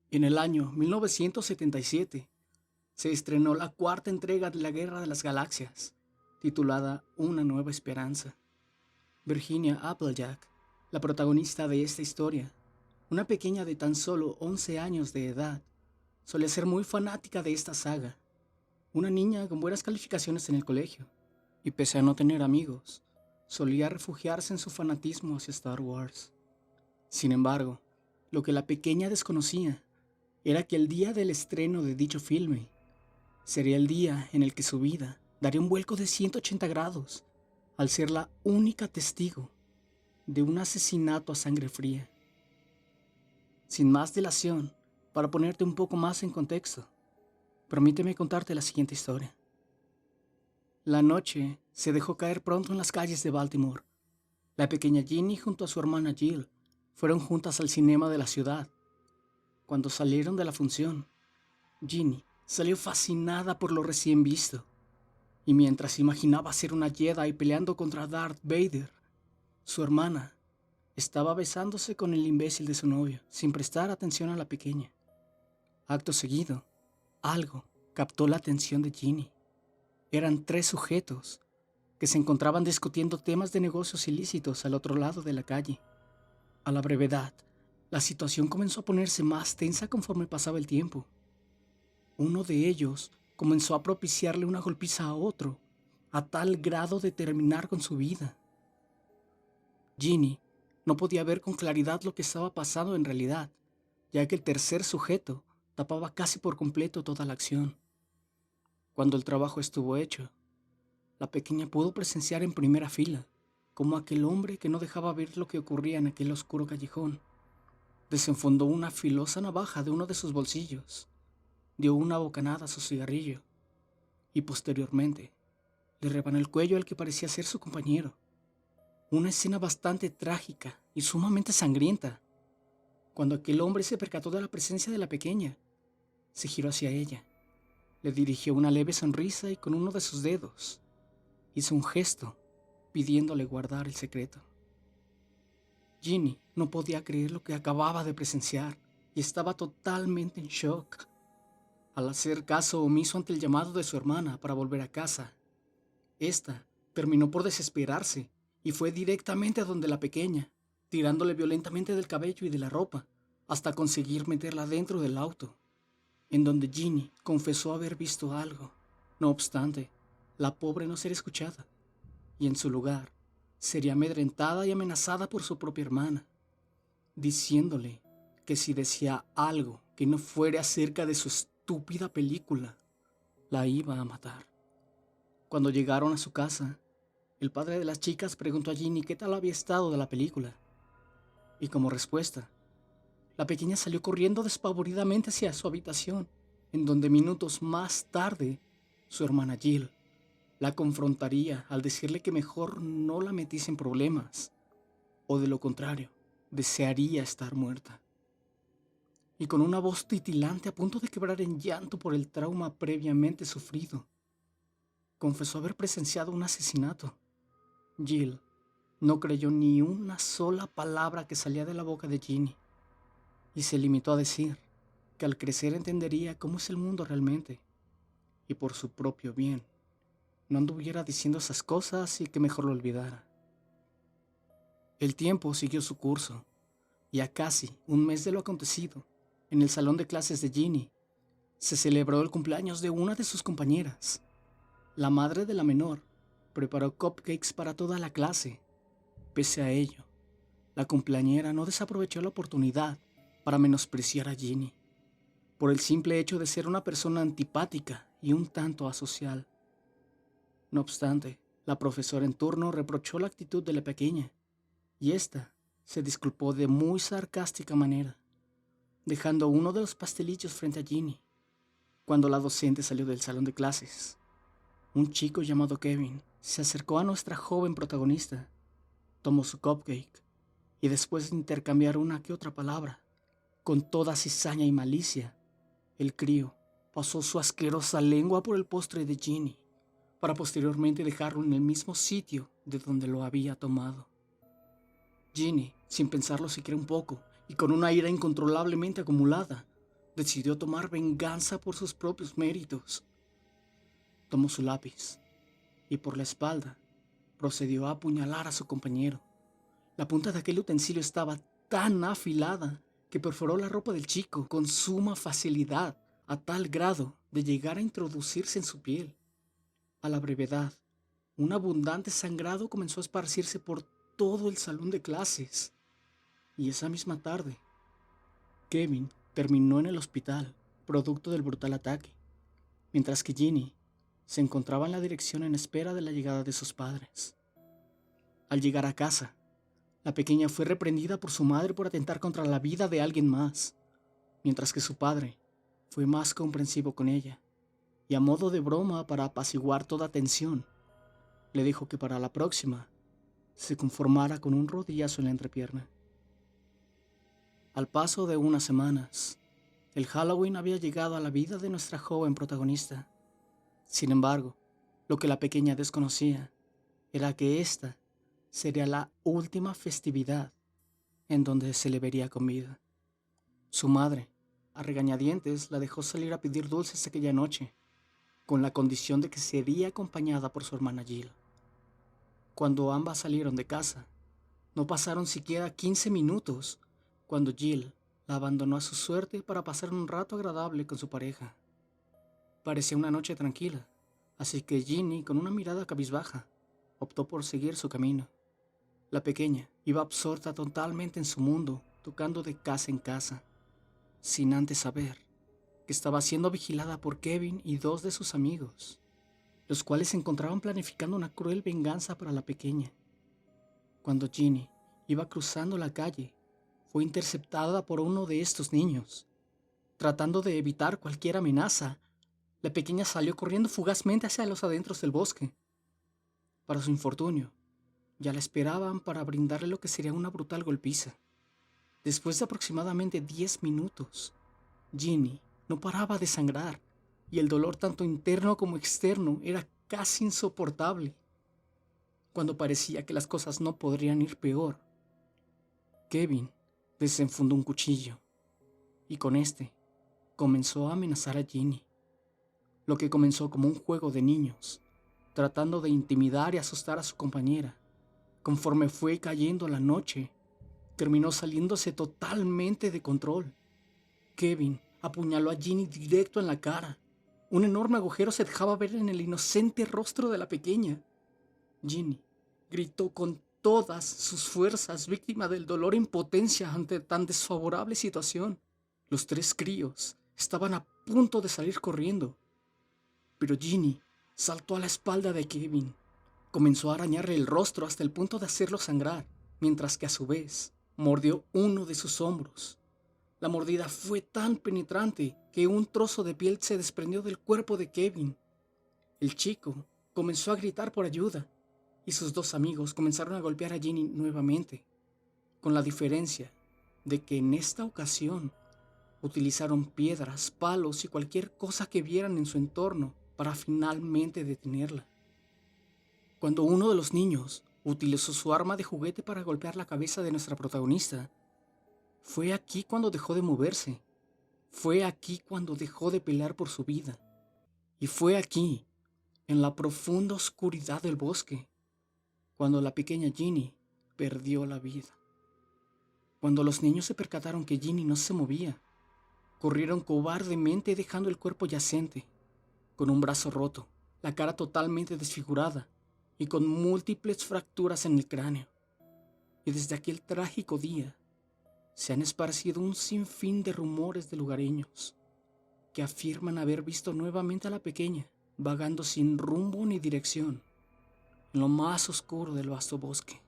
En el año 1977 se estrenó la cuarta entrega de la Guerra de las Galaxias, titulada Una Nueva Esperanza. Virginia Applejack, la protagonista de esta historia, una pequeña de tan solo 11 años de edad, solía ser muy fanática de esta saga, una niña con buenas calificaciones en el colegio, y pese a no tener amigos, solía refugiarse en su fanatismo hacia Star Wars. Sin embargo, lo que la pequeña desconocía era que el día del estreno de dicho filme sería el día en el que su vida daría un vuelco de 180 grados al ser la única testigo de un asesinato a sangre fría. Sin más dilación, para ponerte un poco más en contexto, permíteme contarte la siguiente historia. La noche se dejó caer pronto en las calles de Baltimore. La pequeña Ginny junto a su hermana Jill fueron juntas al cinema de la ciudad. Cuando salieron de la función, Ginny salió fascinada por lo recién visto, y mientras imaginaba ser una Jedi peleando contra Darth Vader, su hermana estaba besándose con el imbécil de su novio, sin prestar atención a la pequeña. Acto seguido, algo captó la atención de Ginny. Eran tres sujetos que se encontraban discutiendo temas de negocios ilícitos al otro lado de la calle. A la brevedad, la situación comenzó a ponerse más tensa conforme pasaba el tiempo. Uno de ellos comenzó a propiciarle una golpiza a otro, a tal grado de terminar con su vida. Ginny no podía ver con claridad lo que estaba pasando en realidad, ya que el tercer sujeto tapaba casi por completo toda la acción. Cuando el trabajo estuvo hecho, la pequeña pudo presenciar en primera fila cómo aquel hombre que no dejaba ver lo que ocurría en aquel oscuro callejón desenfundó una filosa navaja de uno de sus bolsillos, dio una bocanada a su cigarrillo y posteriormente le rebanó el cuello al que parecía ser su compañero. Una escena bastante trágica y sumamente sangrienta. Cuando aquel hombre se percató de la presencia de la pequeña, se giró hacia ella, le dirigió una leve sonrisa y con uno de sus dedos hizo un gesto pidiéndole guardar el secreto. Ginny no podía creer lo que acababa de presenciar y estaba totalmente en shock. Al hacer caso omiso ante el llamado de su hermana para volver a casa, esta terminó por desesperarse y fue directamente a donde la pequeña, tirándole violentamente del cabello y de la ropa, hasta conseguir meterla dentro del auto, en donde Ginny confesó haber visto algo. No obstante, la pobre no sería escuchada, y en su lugar sería amedrentada y amenazada por su propia hermana, diciéndole que si decía algo que no fuera acerca de su estúpida película, la iba a matar. Cuando llegaron a su casa, el padre de las chicas preguntó a Ginny qué tal había estado de la película, y como respuesta, la pequeña salió corriendo despavoridamente hacia su habitación, en donde minutos más tarde, su hermana Jill la confrontaría al decirle que mejor no la metiese en problemas, o de lo contrario, desearía estar muerta. Y con una voz titilante a punto de quebrar en llanto por el trauma previamente sufrido, confesó haber presenciado un asesinato. Jill no creyó ni una sola palabra que salía de la boca de Ginny, y se limitó a decir que al crecer entendería cómo es el mundo realmente, y por su propio bien, no anduviera diciendo esas cosas y que mejor lo olvidara. El tiempo siguió su curso, y a casi un mes de lo acontecido, en el salón de clases de Ginny, se celebró el cumpleaños de una de sus compañeras. La madre de la menor preparó cupcakes para toda la clase. Pese a ello, la cumpleañera no desaprovechó la oportunidad para menospreciar a Ginny, por el simple hecho de ser una persona antipática y un tanto asocial. No obstante, la profesora en turno reprochó la actitud de la pequeña, y ésta se disculpó de muy sarcástica manera, dejando uno de los pastelillos frente a Ginny. Cuando la docente salió del salón de clases, un chico llamado Kevin se acercó a nuestra joven protagonista, tomó su cupcake y después de intercambiar una que otra palabra, con toda cizaña y malicia, el crío pasó su asquerosa lengua por el postre de Ginny, para posteriormente dejarlo en el mismo sitio de donde lo había tomado. Ginny, sin pensarlo siquiera un poco, y con una ira incontrolablemente acumulada, decidió tomar venganza por sus propios méritos. Tomó su lápiz y por la espalda procedió a apuñalar a su compañero. La punta de aquel utensilio estaba tan afilada que perforó la ropa del chico con suma facilidad, a tal grado de llegar a introducirse en su piel. A la brevedad, un abundante sangrado comenzó a esparcirse por todo el salón de clases. Y esa misma tarde, Kevin terminó en el hospital, producto del brutal ataque, mientras que Ginny se encontraba en la dirección en espera de la llegada de sus padres. Al llegar a casa, la pequeña fue reprendida por su madre por atentar contra la vida de alguien más, mientras que su padre fue más comprensivo con ella, y a modo de broma para apaciguar toda tensión, le dijo que para la próxima se conformara con un rodillazo en la entrepierna. Al paso de unas semanas, el Halloween había llegado a la vida de nuestra joven protagonista. Sin embargo, lo que la pequeña desconocía era que esta sería la última festividad en donde se le vería con vida. Su madre, a regañadientes, la dejó salir a pedir dulces aquella noche, con la condición de que sería acompañada por su hermana Jill. Cuando ambas salieron de casa, no pasaron siquiera 15 minutos cuando Jill la abandonó a su suerte para pasar un rato agradable con su pareja. Parecía una noche tranquila, así que Ginny, con una mirada cabizbaja, optó por seguir su camino. La pequeña iba absorta totalmente en su mundo, tocando de casa en casa, sin antes saber que estaba siendo vigilada por Kevin y dos de sus amigos, los cuales se encontraban planificando una cruel venganza para la pequeña. Cuando Ginny iba cruzando la calle, fue interceptada por uno de estos niños. Tratando de evitar cualquier amenaza, la pequeña salió corriendo fugazmente hacia los adentros del bosque. Para su infortunio, ya la esperaban para brindarle lo que sería una brutal golpiza. Después de aproximadamente 10 minutos, Ginny no paraba de sangrar, y el dolor tanto interno como externo era casi insoportable. Cuando parecía que las cosas no podrían ir peor, Kevin desenfundó un cuchillo, y con este comenzó a amenazar a Ginny. Lo que comenzó como un juego de niños, tratando de intimidar y asustar a su compañera, conforme fue cayendo la noche, terminó saliéndose totalmente de control. Kevin apuñaló a Ginny directo en la cara. Un enorme agujero se dejaba ver en el inocente rostro de la pequeña. Ginny gritó con todas sus fuerzas, víctima del dolor e impotencia ante tan desfavorable situación. Los tres críos estaban a punto de salir corriendo, pero Ginny saltó a la espalda de Kevin. Comenzó a arañarle el rostro hasta el punto de hacerlo sangrar, mientras que a su vez mordió uno de sus hombros. La mordida fue tan penetrante que un trozo de piel se desprendió del cuerpo de Kevin. El chico comenzó a gritar por ayuda, y sus dos amigos comenzaron a golpear a Ginny nuevamente, con la diferencia de que en esta ocasión utilizaron piedras, palos y cualquier cosa que vieran en su entorno para finalmente detenerla. Cuando uno de los niños utilizó su arma de juguete para golpear la cabeza de nuestra protagonista, fue aquí cuando dejó de moverse. Fue aquí cuando dejó de pelear por su vida. Y fue aquí, en la profunda oscuridad del bosque, cuando la pequeña Ginny perdió la vida. Cuando los niños se percataron que Ginny no se movía, corrieron cobardemente dejando el cuerpo yacente, con un brazo roto, la cara totalmente desfigurada y con múltiples fracturas en el cráneo. Y desde aquel trágico día, se han esparcido un sinfín de rumores de lugareños que afirman haber visto nuevamente a la pequeña vagando sin rumbo ni dirección en lo más oscuro del vasto bosque.